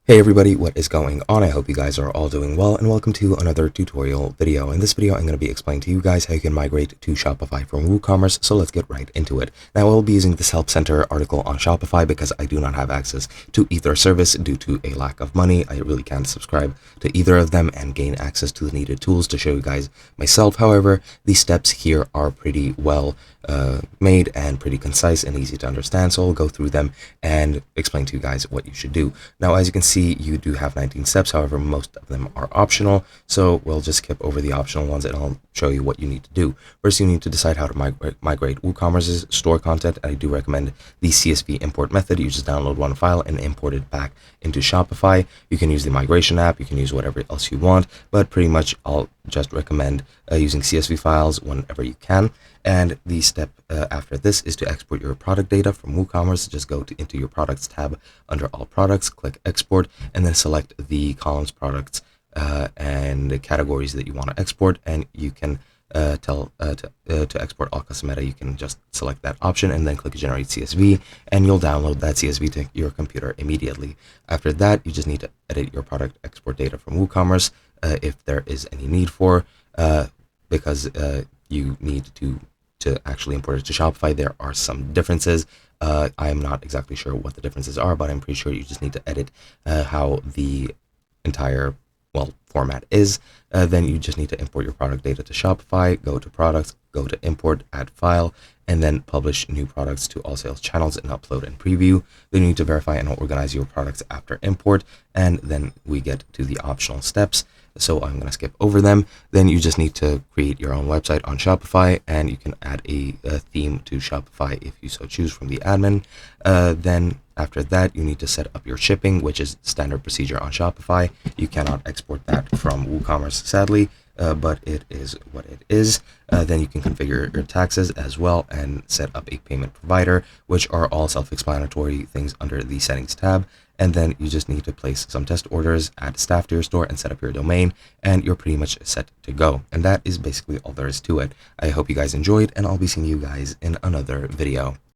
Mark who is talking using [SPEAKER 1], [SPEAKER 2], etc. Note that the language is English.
[SPEAKER 1] Hey everybody, what is going on? I hope you guys are all doing well, and welcome to another tutorial video. In this video, I'm going to be explaining to you guys how you can migrate to Shopify from WooCommerce, so let's get right into it. Now, I will be using this Help Center article on Shopify because I do not have access to either service due to a lack of money. I really can't subscribe to either of them and gain access to the needed tools to show you guys myself. However, the steps here are pretty well made and pretty concise and easy to understand, so I'll go through them and explain to you guys what you should do. Now, as you can see, you do have 19 steps. However, most of them are optional, so we'll just skip over the optional ones and I'll show you what you need to do. First, you need to decide how to migrate WooCommerce's store content. I do recommend the CSV import method. You just download one file and import it back into Shopify. You can use the migration app, you can use whatever else you want, but pretty much I'll just recommend using CSV files whenever you can. And the step after this is to export your product data from WooCommerce. Just go into your products tab under all products, click export, and then select the columns, products, and the categories that you want to export. And you can to export all custom meta, you can just select that option and then click generate CSV, and you'll download that CSV to your computer immediately. After that, you just need to edit your product export data from WooCommerce if there is any need for, because you need to actually import it to Shopify. There are some differences. I am not exactly sure what the differences are, but I'm pretty sure you just need to edit how the entire format is. Then you just need to import your product data to Shopify, go to products, go to import, add file, and then publish new products to all sales channels and upload and preview. Then you need to verify and organize your products after import, and then we get to the optional steps. So I'm going to skip over them. Then you just need to create your own website on Shopify, and you can add a theme to Shopify if you so choose from the admin. Then after that, you need to set up your shipping, which is standard procedure on Shopify. You cannot export that from WooCommerce, sadly, but it is what it is. Then you can configure your taxes as well and set up a payment provider, which are all self-explanatory things under the settings tab. And then you just need to place some test orders, add staff to your store, and set up your domain, and you're pretty much set to go. And that is basically all there is to it. I hope you guys enjoyed, and I'll be seeing you guys in another video.